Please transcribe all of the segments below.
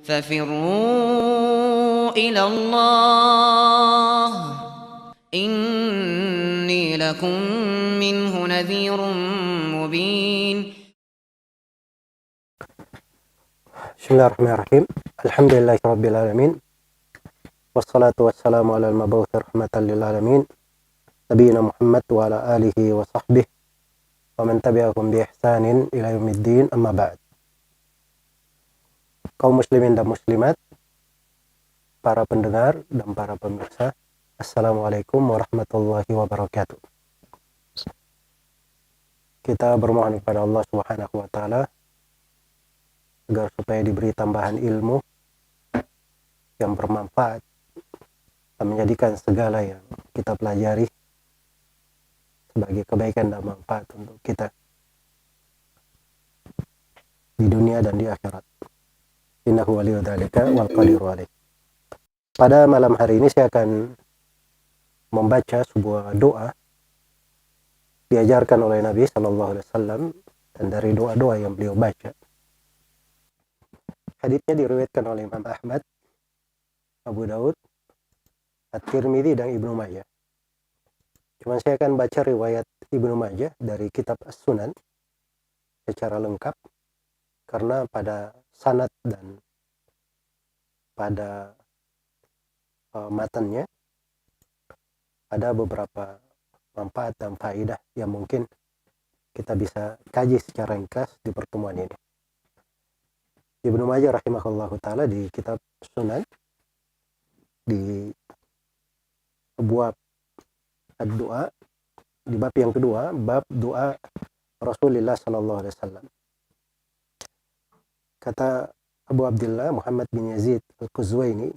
ففروا إلى الله إني لكم منه نذير مبين. Bismillahirrahmanirrahim. Alhamdulillahirabbil alamin. Wassalatu wassalamu ala al-mab'uts rahmatan lil alamin. Nabiyina Muhammad wa ala alihi wa sahbihi wa man tabi'ahum bi ihsanin ila yaumiddin, amma ba'd. Kaum muslimin dan muslimat, para pendengar dan para pemirsa, Assalamualaikum warahmatullahi wabarakatuh. Kita bermohon kepada Allah Subhanahu wa taala agar supaya diberi tambahan ilmu yang bermanfaat dan menjadikan segala yang kita pelajari sebagai kebaikan dan manfaat untuk kita di dunia dan di akhirat. Innahu waliyyu dzalika wal qadiru alaih. Pada malam hari ini saya akan membaca sebuah doa diajarkan oleh Nabi sallallahu alaihi wasallam, dan dari doa-doa yang beliau baca, haditsnya diriwayatkan oleh Imam Ahmad, Abu Daud, At-Tirmidzi dan Ibnu Majah. Cuman saya akan baca riwayat Ibnu Majah dari kitab As-Sunan secara lengkap, karena pada sanad dan pada matanya ada beberapa manfaat dan faidah yang mungkin kita bisa kaji secara ringkas di pertemuan ini. Ibnu Majah rahimahullahu ta'ala di kitab Sunan, di abwab ad-du'a, di bab yang kedua, bab doa Rasulullah sallallahu alaihi wasallam. Kata Abu Abdullah Muhammad bin Yazid Al-Quzwaini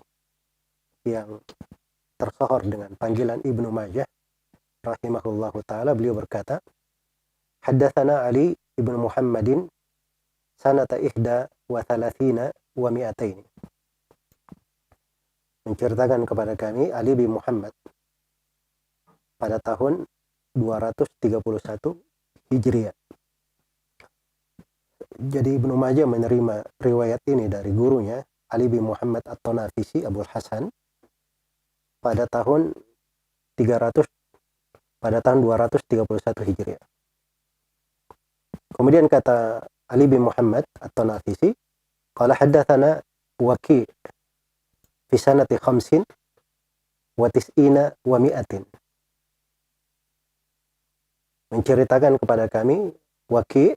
yang tersohor dengan panggilan Ibnu Majah rahimahullahu ta'ala, beliau berkata, haddatsana Ali ibnu Muhammadin sanata ihda wa thalathina wa mi'atain. Menceritakan kepada kami Ali bin Muhammad pada tahun 231 Hijriah. Jadi Ibnu Majah menerima riwayat ini dari gurunya Ali bin Muhammad At-Tanafisi Abul Hasan pada tahun 231 Hijriah. Kemudian kata Ali bin Muhammad At-Tanafisi, qala haddatsana Waki' fi sanati khamsin wa tis'ina wa mi'atin. Menceritakan kepada kami Waki'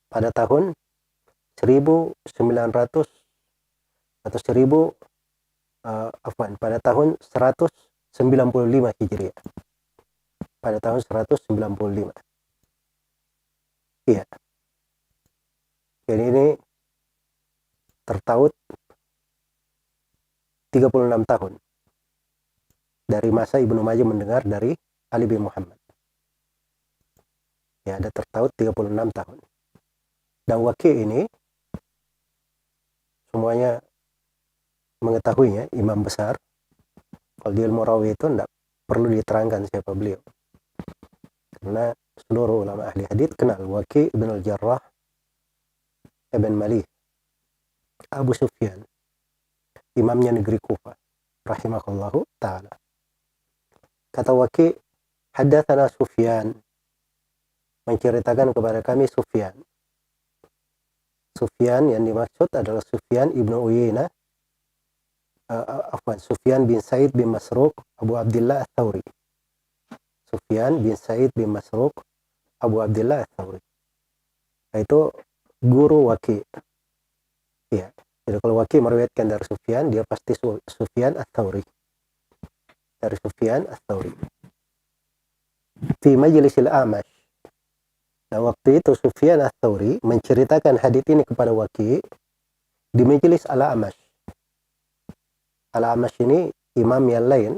pada tahun 1900 atau 1000 pada tahun 195 Hijriah. Pada tahun 195. Iya. Jadi ini tertaut 36 tahun dari masa Ibnu Majah mendengar dari Ali bin Muhammad. Ya, ada tertaut 36 tahun. Dan Waki' ini semuanya mengetahuinya, imam besar. Kalau di ilmu rawi itu tidak perlu diterangkan siapa beliau, karena seluruh ulama ahli hadits kenal Waki' ibn al-Jarrah ibn Malih Abu Sufyan, imamnya negeri Kufah rahimahullahu ta'ala. Kata Waki', haddatsana Sufyan, menceritakan kepada kami Sufyan. Sufyan yang dimaksud adalah Sufyan ibnu Uyainah, Sufyan bin Sa'id bin Masruq Abu Abdullah Ats-Tsauri. Sufyan bin Sa'id bin Masruq Abu Abdullah Ats-Tsauri, itu guru Waki'. Ya, jadi kalau Waki' meriwayatkan dari Sufyan, dia pasti Sufyan Ats-Tsauri. Dari Sufyan Ats-Tsauri. Fi majlisil A'mash. Nah, waktu itu Sufyan Ats-Tsauri menceritakan hadits ini kepada Waki' di majelis Al-A'mash. Al-A'mash ini imam yang lain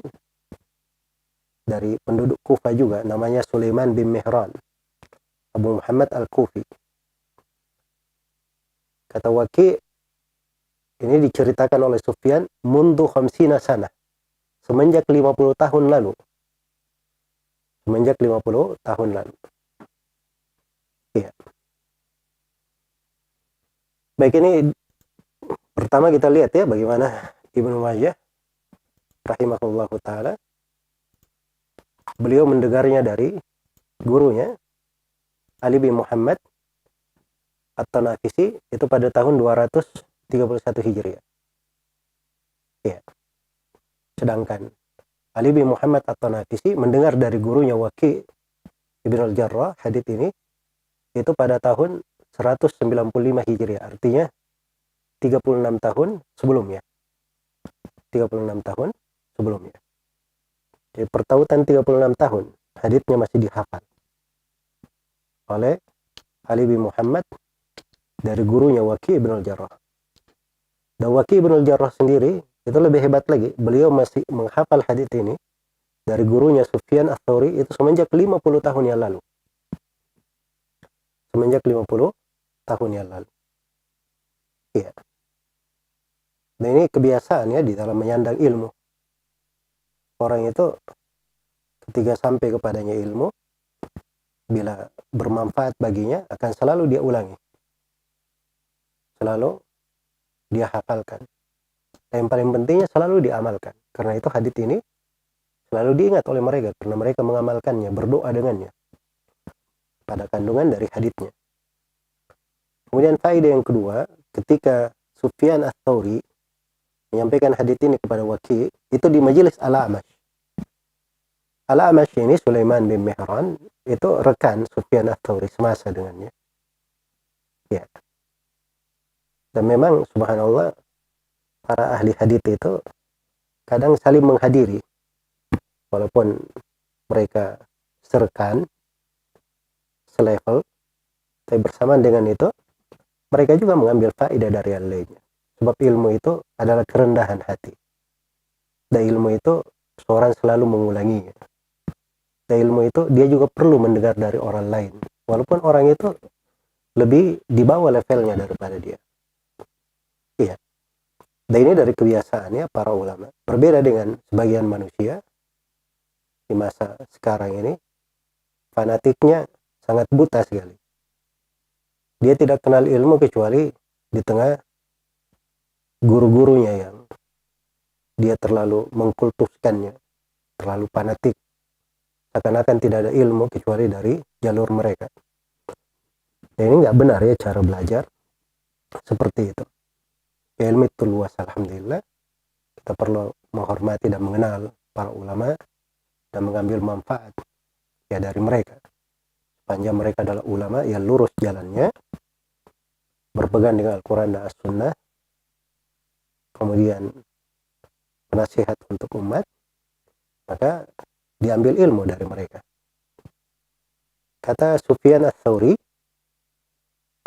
dari penduduk Kufah juga, namanya Sulaiman bin Mihran Abu Muhammad Al-Kufi. Kata Waki', ini diceritakan oleh Sufyan mundu khamsina sana, semenjak 50 tahun lalu. Semenjak 50 tahun lalu. Iya. Baik, ini Pertama kita lihat ya bagaimana Ibnu Majah rahimahullahu taala, beliau mendengarnya dari gurunya Ali bin Muhammad At-Tanafisi itu pada tahun 231 Hijriah. Ya. Sedangkan Ali bin Muhammad At-Tanafisi mendengar dari gurunya Waki' Ibn al-Jarrah hadits ini itu pada tahun 195 Hijriah, artinya 36 tahun sebelumnya. 36 tahun sebelumnya. Jadi pertautan 36 tahun, haditsnya masih dihafal oleh Ali bin Muhammad dari gurunya Waki' Ibn al-Jarrah. Dan Waki' Ibn al-Jarrah sendiri itu lebih hebat lagi. Beliau masih menghafal hadits ini dari gurunya Sufyan Ats-Tsauri itu semenjak 50 tahun yang lalu. Semenjak 50 tahun yang lalu. Iya. Dan ini kebiasaan ya di dalam menyandang ilmu. Orang itu ketika sampai kepadanya ilmu, bila bermanfaat baginya akan selalu dia ulangi. Selalu dia hafalkan. Dan yang paling pentingnya selalu diamalkan. Karena itu hadits ini selalu diingat oleh mereka karena mereka mengamalkannya, berdoa dengannya. Pada kandungan dari haditsnya. Kemudian faedah yang kedua, ketika Sufyan Ats-Tsauri menyampaikan hadits ini kepada Waki' itu di majelis Al-A'mash. Al-A'mash ini Sulaiman bin Mihran itu rekan Sufyan Ats-Tsauri semasa dengannya. Ya. Dan memang subhanallah para ahli hadits itu kadang saling menghadiri walaupun mereka serekan selevel, tapi bersamaan dengan itu mereka juga mengambil faedah dari yang lainnya. Sebab ilmu itu adalah kerendahan hati. Dan ilmu itu seorang selalu mengulanginya. Dan ilmu itu dia juga perlu mendengar dari orang lain. Walaupun orang itu lebih di bawah levelnya daripada dia. Iya. Dan ini dari kebiasaannya para ulama. Berbeda dengan sebagian manusia di masa sekarang ini. Fanatiknya sangat buta sekali. Dia tidak kenal ilmu kecuali di tengah guru-gurunya yang dia terlalu mengkultuskannya, terlalu fanatik, seakan-akan tidak ada ilmu kecuali dari jalur mereka. Dan ini nggak benar ya cara belajar seperti itu. Ilmu itu luas alhamdulillah. Kita perlu menghormati dan mengenal para ulama dan mengambil manfaat ya dari mereka. Sepanjang mereka adalah ulama yang lurus jalannya, berpegang dengan Al-Quran dan As-Sunnah, kemudian penasihat untuk umat, maka diambil ilmu dari mereka. Kata Sufyan Ats-Tsauri,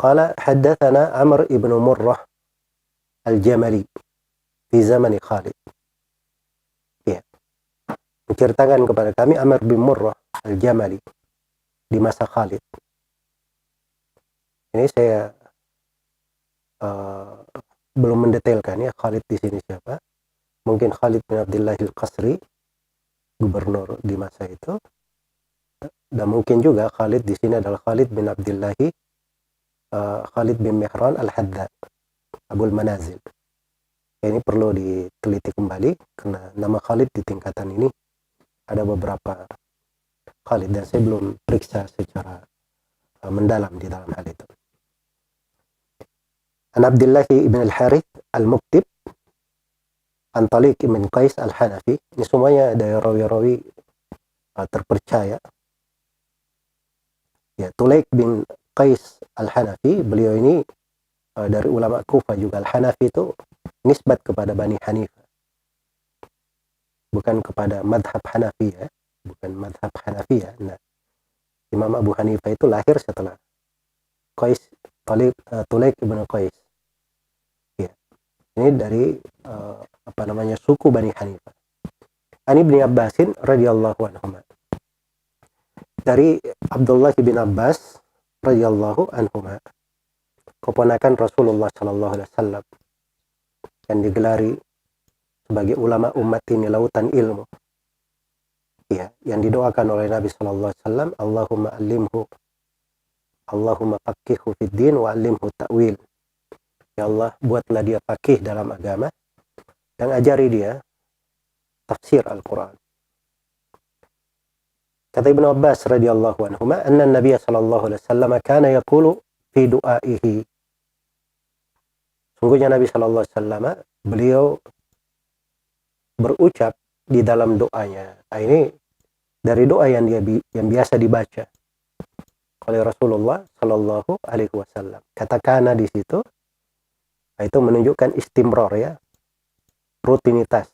qala haddatsana Amr ibn Murrah al-Jamali di zaman Khalid. Ya. Menceritakan kepada kami Amr bin Murrah al-Jamali di masa Khalid. Ini saya belum mendetailkan ya Khalid di sini siapa. Mungkin Khalid bin Abdullah al-Qasri, gubernur di masa itu. Dan mungkin juga Khalid di sini adalah Khalid bin Abdullah Khalid bin Mihran al-Haddad, Abul Manazil. Ini perlu diteliti kembali karena nama Khalid di tingkatan ini ada beberapa Khalid dan saya belum periksa secara mendalam di dalam hal itu. An Abdullah ibn al-Harith al-Muktib An Taliq ibn Qais al-Hanafi. Ini semuanya dari rawi-rawi terpercaya. Ya, Tulaik bin Qais al-Hanafi, beliau ini dari ulama Kufah juga. Al-Hanafi itu nisbat kepada Bani Hanifah, bukan kepada madhab Hanafi ya, bukan madhab Hanafi ya. Nah, Imam Abu Hanifah itu lahir setelah Qais, Tulaik ibn Qais. Ya. Ini dari suku Bani Hanifah. Ani bin Abbasin radhiyallahu anhu. Dari Abdullah bin Abbas radhiyallahu anhu, keponakan Rasulullah sallallahu alaihi wasallam yang digelari sebagai ulama umat ini lautan ilmu. Ya, yang didoakan oleh Nabi sallallahu alaihi wasallam, Allahumma allimhu, Allahumma faqihhu fid din wa allimhu ta'wil. Ya Allah, buatlah dia faqih dalam agama dan ajari dia tafsir Al-Quran. Kata Ibnu Abbas radhiyallahu anhuma, anna Nabiy sallallahu alaihi wasallam kana yaqulu fi du'aihi. Sungguhnya Nabi sallallahu alaihi wasallam beliau berucap di dalam doanya. Nah, ini dari doa yang biasa dibaca oleh Rasulullah sallallahu alaihi wasallam. Kata kana di situ, nah, itu menunjukkan istimrar, ya, rutinitas.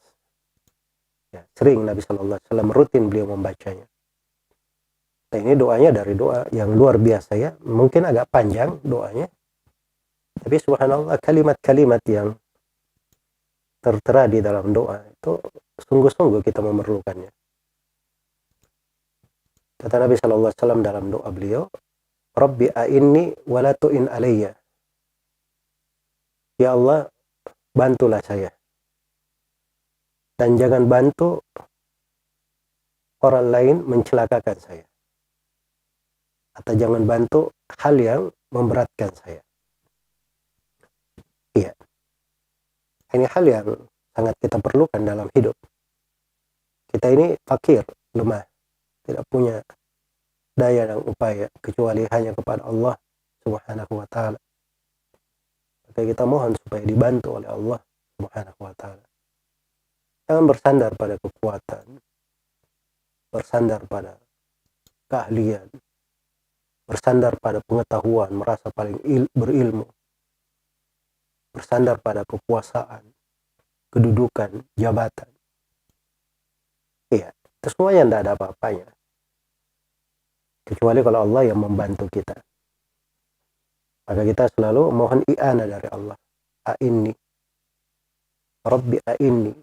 Ya, sering Nabi sallallahu alaihi wasallam rutin beliau membacanya. Nah, ini doanya dari doa yang luar biasa, ya. Mungkin agak panjang doanya, tapi subhanallah kalimat-kalimat yang tertera di dalam doa itu sungguh-sungguh kita memerlukannya. Kata Nabi sallallahu alaihi wasallam dalam doa beliau, Rabbi a'inni wa la tu'in alayya. Ya Allah, bantulah saya dan jangan bantu orang lain mencelakakan saya. Atau jangan bantu hal yang memberatkan saya. Iya. Ini hal yang sangat kita perlukan dalam hidup. Kita ini fakir, lemah, tidak punya daya dan upaya kecuali hanya kepada Allah Subhanahu wa taala. Maka kita mohon supaya dibantu oleh Allah Subhanahu wa taala. Jangan bersandar pada kekuatan, bersandar pada keahlian, bersandar pada pengetahuan, merasa paling berilmu, bersandar pada kekuasaan, kedudukan, jabatan. Iya, itu semuanya tidak ada apa-apanya. Kecuali kalau Allah yang membantu kita. Maka kita selalu mohon i'anah dari Allah. A'inni. Rabbi a'inni.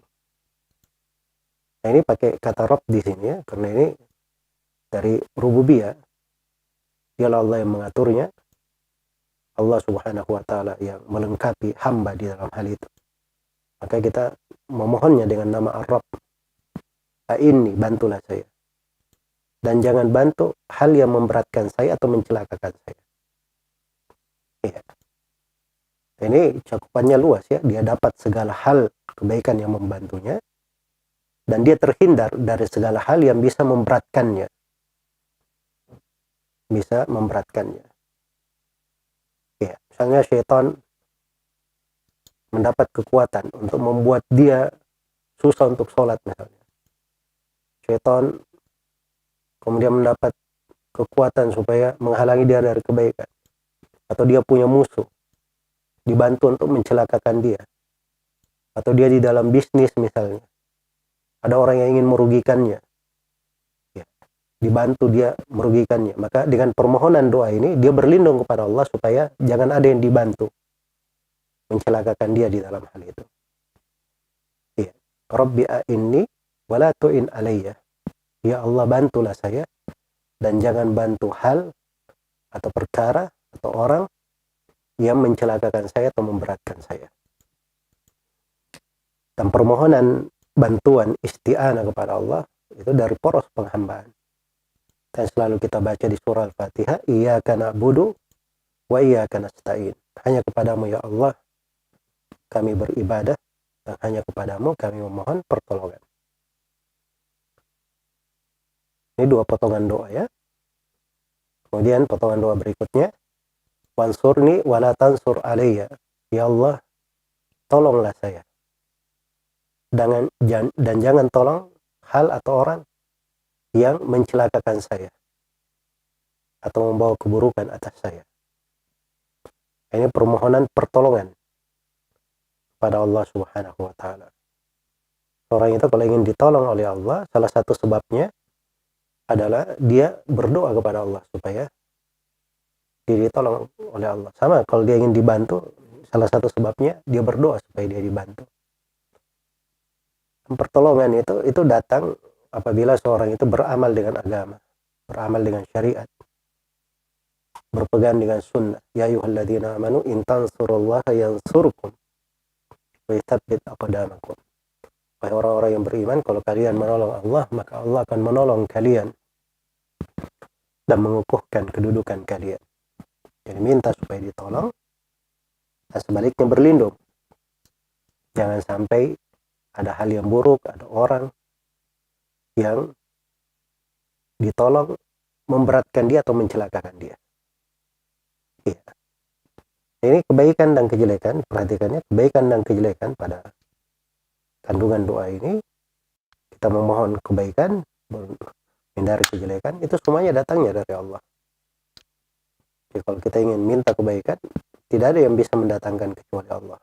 Nah, ini pakai kata Rabb di sini, ya, karena ini dari rububiyah. Dialah Allah yang mengaturnya. Allah Subhanahu wa taala yang melengkapi hamba di dalam hal itu. Maka kita memohonnya dengan nama Ar-Rabb. A'inni, bantulah saya. Dan jangan bantu hal yang memberatkan saya atau mencelakakan saya. Ya. Ini cakupannya luas, ya. Dia dapat segala hal kebaikan yang membantunya. Dan dia terhindar dari segala hal yang bisa memberatkannya. Bisa memberatkannya. Ya, misalnya syaitan mendapat kekuatan untuk membuat dia susah untuk sholat misalnya. Syaitan kemudian mendapat kekuatan supaya menghalangi dia dari kebaikan. Atau dia punya musuh, dibantu untuk mencelakakan dia. Atau dia di dalam bisnis misalnya, ada orang yang ingin merugikannya, ya, dibantu dia merugikannya. Maka dengan permohonan doa ini, dia berlindung kepada Allah supaya jangan ada yang dibantu mencelakakan dia di dalam hal itu. Ya. Rabbi a'inni wa la tu'in alayya. Ya Allah, bantulah saya dan jangan bantu hal atau perkara atau orang yang mencelakakan saya atau memberatkan saya. Dan permohonan bantuan isti'anah kepada Allah itu dari poros penghambaan. Dan selalu kita baca di surah Al-Fatihah, iyyaka na'budu wa iyyaka nasta'in. Hanya kepadamu ya Allah kami beribadah dan hanya kepadamu kami memohon pertolongan. Ini dua potongan doa, ya. Kemudian potongan doa berikutnya, wansurni wala tansur alayya. Ya Allah, tolonglah saya. Dan jangan tolong hal atau orang yang mencelakakan saya atau membawa keburukan atas saya. Ini permohonan pertolongan pada Allah Subhanahu wa taala. Orang itu kalau ingin ditolong oleh Allah, salah satu sebabnya adalah dia berdoa kepada Allah supaya dia ditolong oleh Allah. Sama kalau dia ingin dibantu, salah satu sebabnya dia berdoa supaya dia dibantu. Pertolongan itu datang apabila seorang itu beramal dengan agama, beramal dengan syariat, berpegang dengan sunnah. Ya ayyuhalladzina amanu in tansurullaha yansurkum wa yutsabbit aqdamakum. Wahai orang-orang yang beriman, kalau kalian menolong Allah, maka Allah akan menolong kalian dan mengukuhkan kedudukan kalian. Jadi minta supaya ditolong Dan sebaliknya berlindung. Jangan sampai ada hal yang buruk, ada orang yang ditolong memberatkan dia atau mencelakakan dia. Iya. Ini kebaikan dan kejelekan, perhatikannya, kebaikan dan kejelekan pada kandungan doa ini, kita memohon kebaikan, menghindari kejelekan, itu semuanya datangnya dari Allah. Jadi kalau kita ingin minta kebaikan, tidak ada yang bisa mendatangkan kecuali Allah.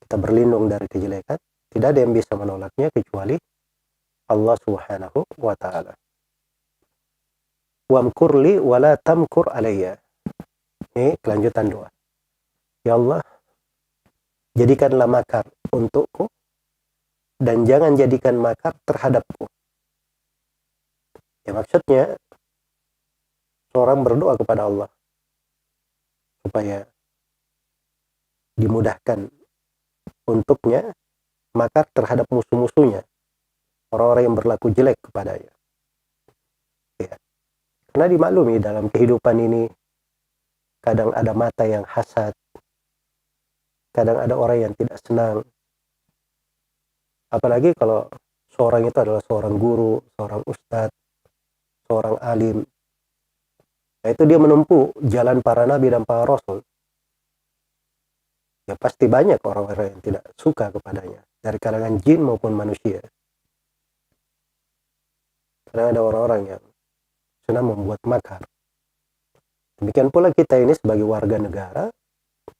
Kita berlindung dari kejelekan, tidak ada yang bisa menolaknya kecuali Allah Subhanahu wa ta'ala. Wamkur li wala tamkur alayya. Ini kelanjutan doa. Ya Allah, jadikanlah makar untukku dan jangan jadikan makar terhadapku. Ya, maksudnya seorang berdoa kepada Allah supaya dimudahkan untuknya makar terhadap musuh-musuhnya, orang-orang yang berlaku jelek kepadanya. Ya. Karena dimaklumi dalam kehidupan ini kadang ada mata yang hasad, kadang ada orang yang tidak senang. Apalagi kalau seorang itu adalah seorang guru, seorang ustadz, seorang alim. Nah, itu dia menempuh jalan para nabi dan para rasul. Ya pasti banyak orang-orang yang tidak suka kepadanya, dari kalangan jin maupun manusia. Karena ada orang-orang yang senang membuat makar. Demikian pula kita ini sebagai warga negara,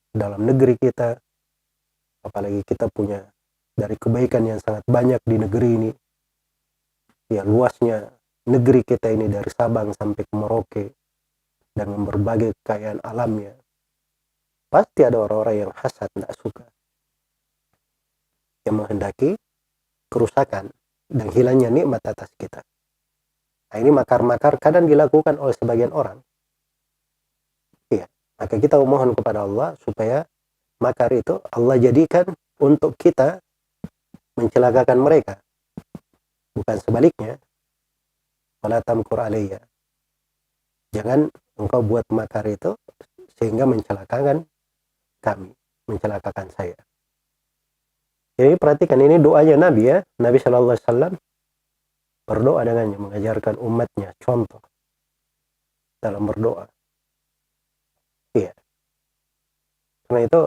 dalam negeri kita, apalagi kita punya dari kebaikan yang sangat banyak di negeri ini. Ya, luasnya negeri kita ini dari Sabang sampai ke Merauke, dengan berbagai kekayaan alamnya. Pasti ada orang-orang yang hasad, tidak suka, yang menghendaki kerusakan dan hilangnya nikmat atas kita. Nah, ini makar-makar kadang dilakukan oleh sebagian orang. Iya, maka kita memohon kepada Allah supaya makar itu Allah jadikan untuk kita mencelakakan mereka, bukan sebaliknya. Wala tamkur alayya. Jangan engkau buat makar itu sehingga mencelakakan kami, mencelakakan saya. Jadi perhatikan, ini doanya Nabi ya. Nabi SAW berdoa dengannya, mengajarkan umatnya contoh dalam berdoa. Iya. Karena itu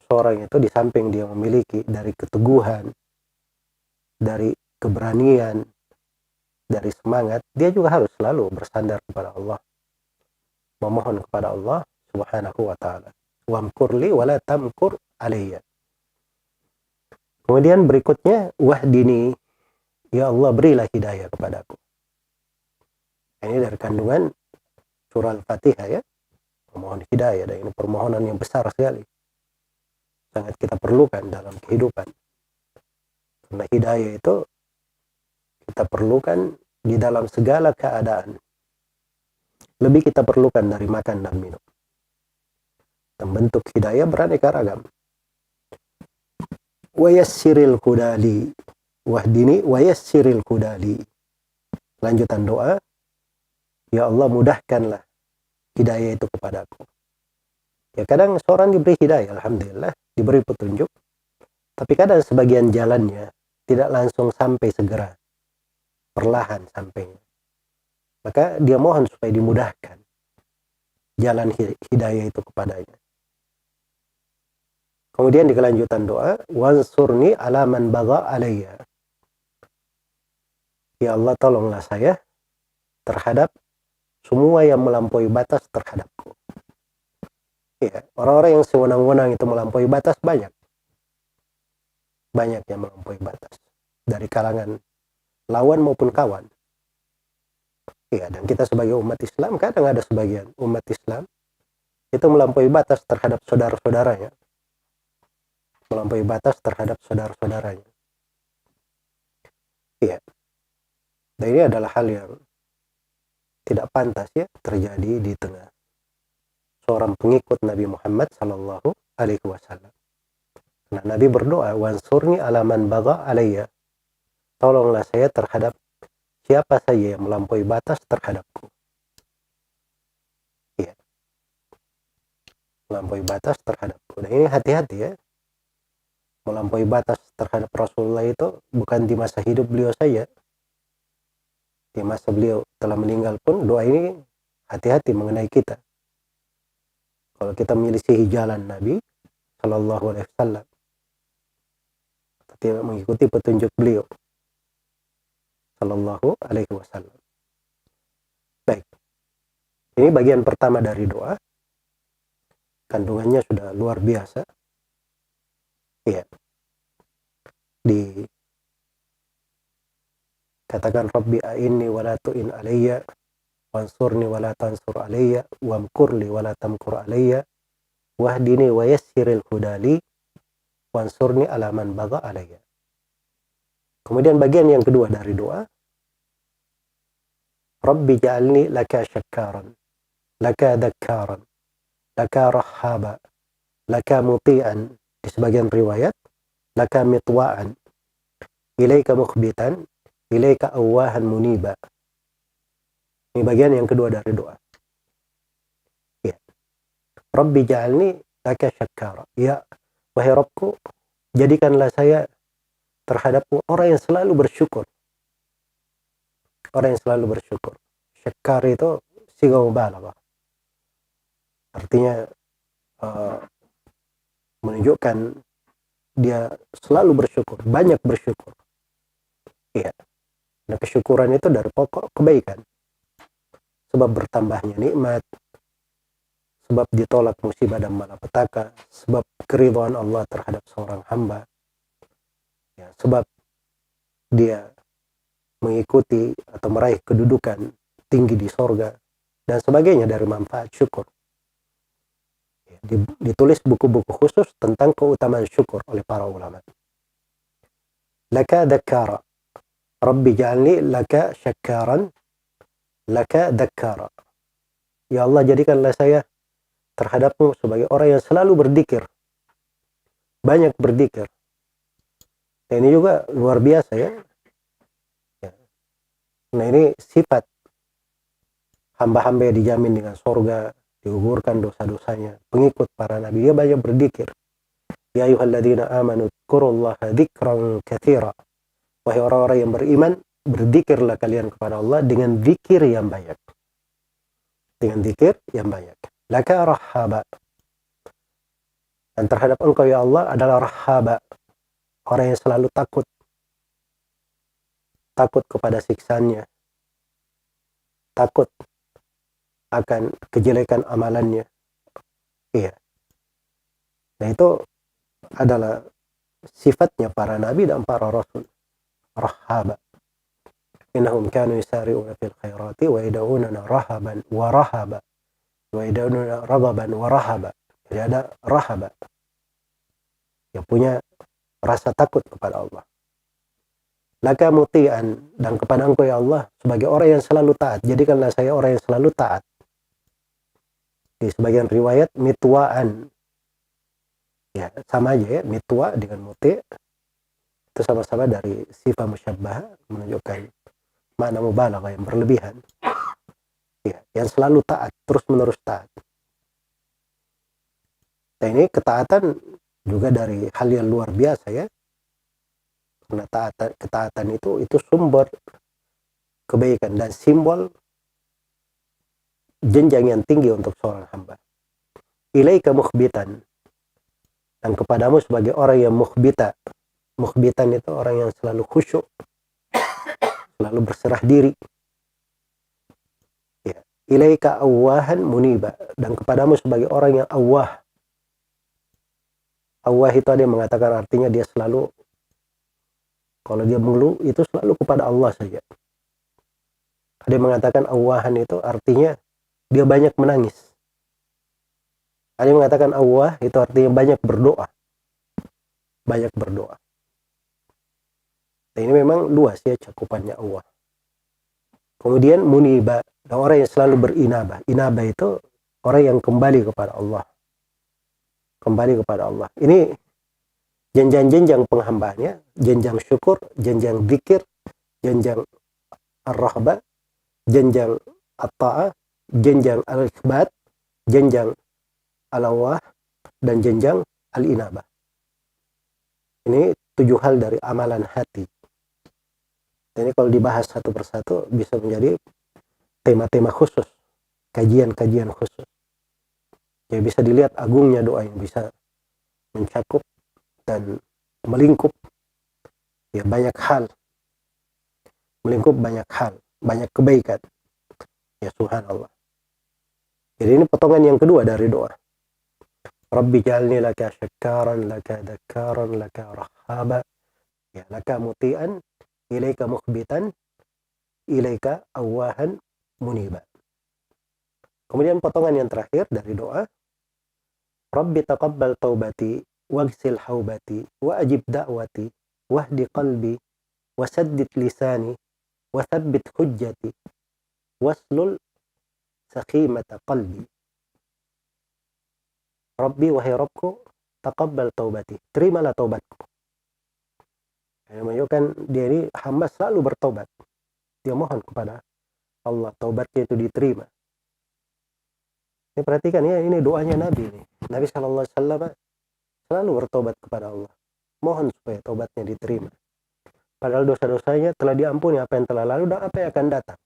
seorang itu di samping dia memiliki dari keteguhan, dari keberanian, dari semangat, dia juga harus selalu bersandar kepada Allah, memohon kepada Allah Subhanahu wa ta'ala. Wamkur li wala tamkur alayya. Kemudian berikutnya, wahdini, ya Allah berilah hidayah kepadaku. Ini dari kandungan surah Al-Fatihah ya, memohon hidayah, dan ini permohonan yang besar sekali, sangat kita perlukan dalam kehidupan. Karena hidayah itu kita perlukan di dalam segala keadaan. Lebih kita perlukan dari makan dan minum. Dan bentuk hidayah beraneka ragam. Wa yassiril hudali, wahdini wa yassiril hudali. Lanjutan doa, ya Allah mudahkanlah hidayah itu kepadaku. Ya kadang seorang diberi hidayah, alhamdulillah, diberi petunjuk, tapi kadang sebagian jalannya tidak langsung sampai segera, perlahan sampainya. Maka dia mohon supaya dimudahkan jalan hidayah itu kepadanya. Kemudian di kelanjutan doa, wansurni ala man bagha alayya. Ya Allah tolonglah saya terhadap semua yang melampaui batas terhadapku. Ya, orang-orang yang sewenang-wenang itu melampaui batas banyak. Banyak yang melampaui batas. Dari kalangan lawan maupun kawan. Ya, dan kita sebagai umat Islam, kadang ada sebagian umat Islam itu melampaui batas terhadap saudara-saudaranya. Melampaui batas terhadap saudara-saudaranya. Iya. Dan ini adalah hal yang tidak pantas ya terjadi di tengah seorang pengikut Nabi Muhammad sallallahu alaihi wasallam. Nah, Nabi berdoa, wansurni ala man bagha alayya. Tolonglah saya terhadap siapa saja yang melampaui batas terhadapku. Iya. melampaui batas terhadapku. Dan ini hati-hati ya, melampaui batas terhadap Rasulullah itu bukan di masa hidup beliau saja, di masa beliau telah meninggal pun doa ini hati-hati mengenai kita. Kalau kita menyelisihi jalan Nabi Shallallahu Alaihi Wasallam, tidak mengikuti petunjuk beliau Shallallahu Alaihi Wasallam. Baik, ini bagian pertama dari doa. Kandungannya sudah luar biasa. Ya, dikatakan Rabbi a'inni wala tu'in alayya wansurni wala tansur alayya wamkurli wala tamkur alayya wahdini wa yassiril hudali wansurni ala man baga alayya. Kemudian bagian yang kedua dari doa, Rabbi ja'alni laka syakkaran, laka dhakkaran, laka rahhaba, laka muti'an, di sebagian riwayat laka mitwa'an, ilaika mukhbitan, ilaika awahan muniba. Ini bagian yang kedua dari doa. Ya. Rabbi ja'alni laka syakkara. Ya, wahai Rabbku, jadikanlah saya terhadapmu orang yang selalu bersyukur. Orang yang selalu bersyukur. Syakkar itu siga mubalaghah. Artinya menunjukkan dia selalu bersyukur, banyak bersyukur. Iya. Nah, kesyukuran itu dari pokok kebaikan. Sebab bertambahnya nikmat, sebab ditolak musibah dan malapetaka, sebab keridhaan Allah terhadap seorang hamba. Ya, sebab dia mengikuti atau meraih kedudukan tinggi di sorga dan sebagainya dari manfaat syukur. Ditulis buku-buku khusus tentang keutamaan syukur oleh para ulama. Laka dhakkara, Rabbi ja'alni laka syakkaran, laka dhakkara. Ya Allah, jadikanlah saya terhadapmu sebagai orang yang selalu berzikir, banyak berzikir. Nah, ini juga luar biasa ya. Nah, ini sifat hamba-hamba yang dijamin dengan surga, digugurkan dosa-dosanya, pengikut para nabi, dia banyak berzikir. Ya ayyuhalladzina amanu dzkurullaha dzikran katsira. Wahai orang-orang yang beriman, berzikirlah kalian kepada Allah dengan zikir yang banyak. Dengan zikir yang banyak. Laka rahhaba. Dan terhadap engkau ya Allah adalah rahhaba, orang yang selalu takut. Takut kepada siksaannya. Takut akan kejelekan amalannya. Iya. Nah, itu adalah sifatnya para nabi dan para rasul. Rahhaba. Innahum kanu yusari'una fil khairati wa yad'unana rahaban wa rahaba. Wa yad'unana raghaban wa rahaba. Jadi ada rahaba, yang punya rasa takut kepada Allah. Laka muti'an, dan kepada engkau ya Allah sebagai orang yang selalu taat. Jadikanlah saya orang yang selalu taat. Di sebagian riwayat mitwa'an. Ya, sama aja ya, mitwa dengan muti' itu sama-sama dari sifat musyabbah, menunjukkan makna mubalaghah yang berlebihan. Ya, yang selalu taat, terus-menerus taat. Nah, ini ketaatan juga dari hal yang luar biasa ya. Karena ketaatan itu sumber kebaikan dan simbol jenjang yang tinggi untuk seorang hamba. Ilaika mukhbitan, dan kepadamu sebagai orang yang mukhbita. Mukhbitan itu orang yang selalu khusyuk, selalu berserah diri. Ya. Ilaika awahan muniba, dan kepadamu sebagai orang yang awah. Awah itu ada yang mengatakan artinya dia selalu, kalau dia mengeluh itu selalu kepada Allah saja. Ada yang mengatakan awahan itu artinya dia banyak menangis. Ada yang mengatakan awah itu artinya banyak berdoa. Banyak berdoa. Nah, ini memang luas ya cakupannya Allah. Kemudian muniba, orang yang selalu berinabah. Inabah itu orang yang kembali kepada Allah. Kembali kepada Allah. Ini jenjang-jenjang penghambaannya, jenjang syukur, jenjang zikir, jenjang ar-rahbah, jenjang at-ta'ah, jenjang al-ikhbat, jenjang al-awah, dan jenjang al-inabah. Ini 7 hal dari amalan hati. Ini kalau dibahas satu persatu bisa menjadi tema-tema khusus, kajian-kajian khusus. Ya bisa dilihat agungnya doa yang bisa mencakup dan melingkup ya banyak hal, banyak kebaikan. Ya subhanallah. Jadi ini potongan yang kedua dari doa. Rabbi ja'alni laka syakkaran, laka dzakkaran, laka rahhaba, ya laka muti'an, ilaika mukhbitan, ilaika awahan muniba. Kemudian potongan yang terakhir dari doa, Rabbi taqabbal taubati, waghsil haubati, wa ajib da'wati, wahdi qalbi, wasaddid lisani, wathabbit hujjati, waslul sakhimata qalbi. Rabbi, wahai Rabbku, taqabbal taubati, terimalah taubatku. Yang menunjukkan dia ini hamba selalu bertobat. Dia mohon kepada Allah, taubatnya itu diterima. Ini perhatikan ya, ini doanya Nabi nih. Nabi SAW selalu bertobat kepada Allah. Mohon supaya taubatnya diterima. Padahal dosa-dosanya telah diampuni, apa yang telah lalu dan apa yang akan datang.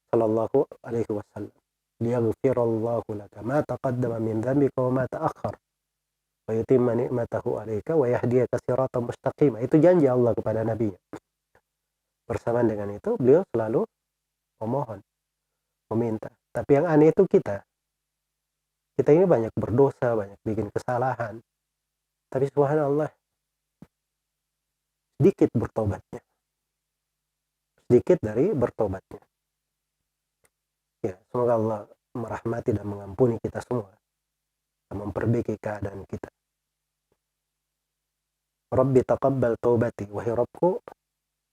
Sallallahu alaihi wasallam. Liyaghfirallahu laka ma taqaddama min dzambika wa ma ta'akhkhar wa yutimma ni'matahu 'alaika wa yahdiyaka siratan mustaqima. Itu janji Allah kepada Nabi. Bersamaan dengan itu beliau selalu memohon, meminta. Tapi yang aneh itu kita ini banyak berdosa, banyak bikin kesalahan. Tapi subhanallah sedikit bertobatnya. Sedikit dari bertobatnya. Ya, semoga Allah merahmati dan mengampuni kita semua dan memperbaiki keadaan kita. Rabbi taqabbal taubati, wahai Rabbku,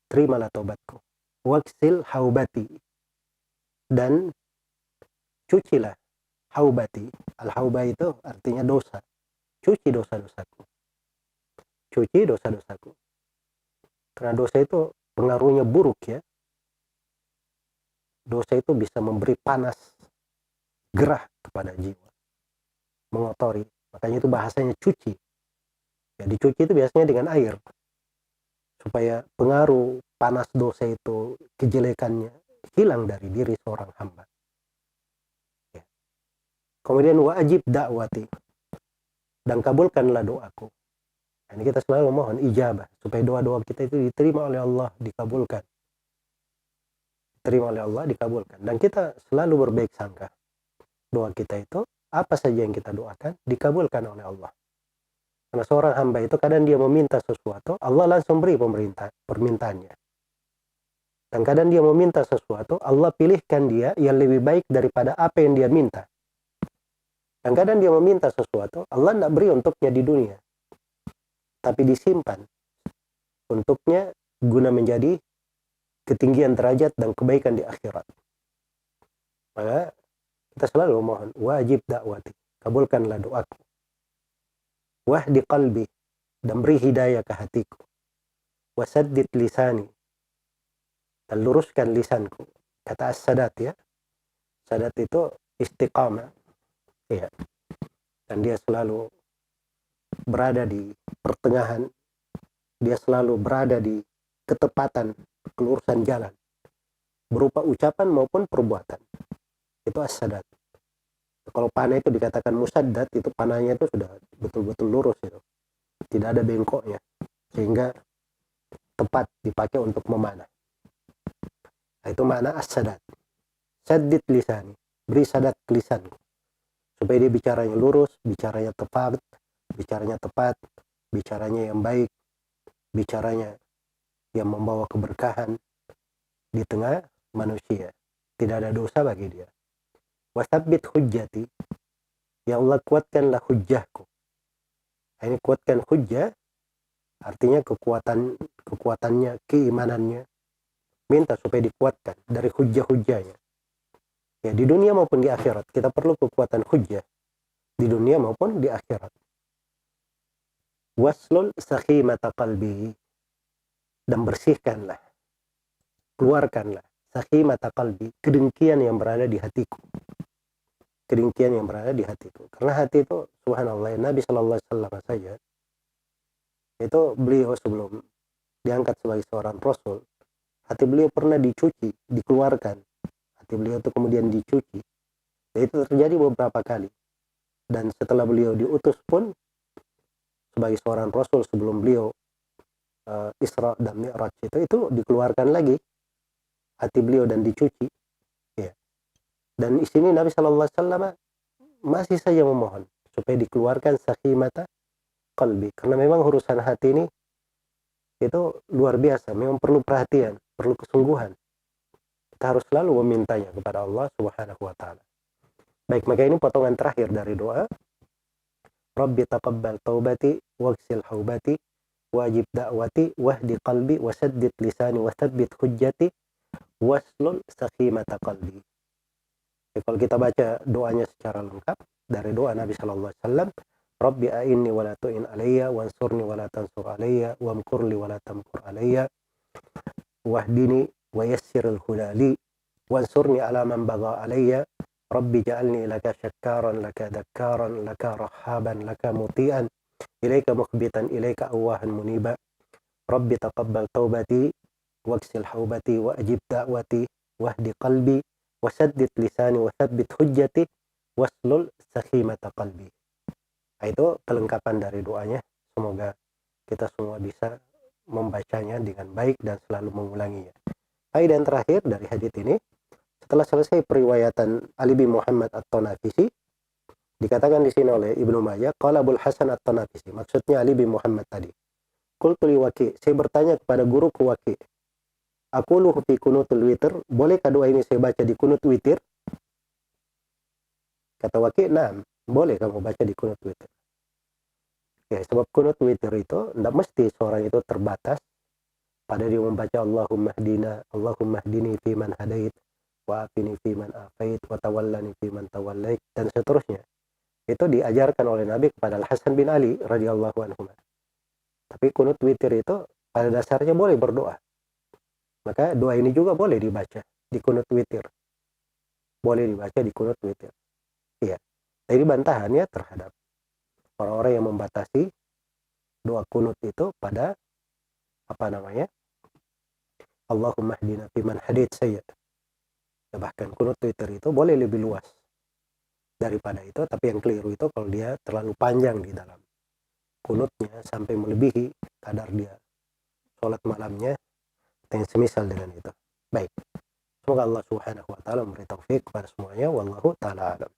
terimalah taubatku. Waksil haubati, dan cucilah haubati. Al-hauba itu artinya dosa. Cuci dosa-dosaku. Cuci dosa-dosaku. Karena dosa itu pengaruhnya buruk ya. Dosa itu bisa memberi panas, gerah kepada jiwa, mengotori. Makanya itu bahasanya cuci. Ya, dicuci itu biasanya dengan air, supaya pengaruh panas dosa itu, kejelekannya hilang dari diri seorang hamba. Ya. Kemudian wajib dakwati, dan kabulkanlah doaku. Nah, ini kita selalu mohon ijabah, supaya doa-doa kita itu diterima oleh Allah, dikabulkan. Terima oleh Allah, dikabulkan. Dan kita selalu berbaik sangka. Doa kita itu, apa saja yang kita doakan, dikabulkan oleh Allah. Karena seorang hamba itu kadang dia meminta sesuatu, Allah langsung beri permintaannya. Dan kadang dia meminta sesuatu, Allah pilihkan dia yang lebih baik daripada apa yang dia minta. Dan kadang dia meminta sesuatu, Allah tidak beri untuknya di dunia. Tapi disimpan untuknya guna menjadi ketinggian derajat dan kebaikan di akhirat. Maka kita selalu mohon wajib dakwati, kabulkanlah doaku. Wahdi qalbi, dan beri hidayah ke hatiku. Wasaddid lisani, dan luruskan lisanku. Kata as-sadat ya. Sadat itu istiqamah. Ya. Dan dia selalu berada di pertengahan. Dia selalu berada di ketepatan, kelurusan jalan, berupa ucapan maupun perbuatan. Itu as-sadat. Kalau panah itu dikatakan musaddad, itu panahnya itu sudah betul-betul lurus itu. Tidak ada bengkoknya. Sehingga tepat dipakai untuk memanah. Nah, itu makna as-sadat. Saddid lisani, beri sadat ke lisanku. Supaya dia bicaranya lurus, bicaranya tepat, bicaranya yang baik, bicaranya yang membawa keberkahan di tengah manusia. Tidak ada dosa bagi dia. Wasabbit hujjati, ya Allah kuatkanlah hujjahku. Ini kuatkan hujjah, artinya kekuatannya, keimanannya. Minta supaya dikuatkan dari hujjah-hujjahnya. Ya, di dunia maupun di akhirat. Kita perlu kekuatan hujjah. Di dunia maupun di akhirat. Waslul sakhimata qalbi, dan bersihkanlah, keluarkanlah sakhimata qalbi, kedengkian yang berada di hatiku. kedengkian yang berada di hati itu. Karena hati itu, subhanallah, Nabi Shallallahu Alaihi Wasallam saja itu beliau sebelum diangkat sebagai seorang rasul, hati beliau pernah dicuci, dikeluarkan. Hati beliau itu kemudian dicuci. Dan itu terjadi beberapa kali. Dan setelah beliau diutus pun sebagai seorang rasul, sebelum beliau Isra dan Mi'raj itu dikeluarkan lagi hati beliau dan dicuci. Ya. Dan di sini Nabi Shallallahu Alaihi Wasallam masih saja memohon supaya dikeluarkan sakhimata qalbi, karena memang urusan hati ini itu luar biasa, memang perlu perhatian, perlu kesungguhan. Kita harus selalu memintanya kepada Allah Subhanahu wa taala. Baik, maka ini potongan terakhir dari doa. Rabbi taqabbal taubati waghsil haubati wajib da'wati wahdi qalbi wasaddid lisani wasabbit hujjati waslul sakhimata qalbi. Kalau kita baca doanya secara lengkap dari doa Nabi Shallallahu Alaihi Wasallam, Rabbi a'inni wa la tu'in alayya wansurni wa la tansur alayya wamkurli wa la tamkur alayya wahdini wa yassiril hudali wansurni ala man bagha alayya Rabbi ja'alni laka syakkaran laka dakkaran laka rahaban laka muti'an ilaika mukhbitan ilaika awahan muniba Rabbi taqabbal taubati waghsil haubati wa ajib da'wati wahdi qalbi wasaddid lisani wasabbit hujjati waslul sakhimata qalbi. Nah, itu kelengkapan dari doanya. Semoga kita semua bisa membacanya dengan baik dan selalu mengulanginya. Baik, dan terakhir dari hadits ini, setelah selesai periwayatan Ali bin Muhammad At-Tanafisi, dikatakan di sini oleh Ibnu Majah, qala Abul Hasan At-Tanafisi, maksudnya Ali bin Muhammad tadi. Qultu li Waki', saya bertanya kepada guruku Waki', aqulu fi kunutul witir, bolehkah doa ini saya baca di kunut witir? Kata Waki', nah, boleh kamu baca di kunut witir. Ya, sebab kunut witir itu tidak mesti seorang itu terbatas pada dia membaca Allahumma hdini fi man hadait wa afini fi man afait wa tawallani fi man tawallait dan seterusnya. Itu diajarkan oleh Nabi kepada Al-Hasan bin Ali radhiyallahu anhu. Tapi kunut witir itu pada dasarnya boleh berdoa. Maka doa ini juga boleh dibaca di kunut witir. Boleh dibaca di kunut witir. Iya. Jadi bantahannya terhadap orang-orang yang membatasi doa kunut itu pada Allahumma hdina fiman hadait saja. Ya, bahkan kunut witir itu boleh lebih luas daripada itu, tapi yang keliru itu kalau dia terlalu panjang di dalam kunutnya sampai melebihi kadar dia sholat malamnya yang semisal dengan itu. Baik. Semoga Allah Subhanahu wa taala memberi taufik kepada semuanya. Wallahu taala alam.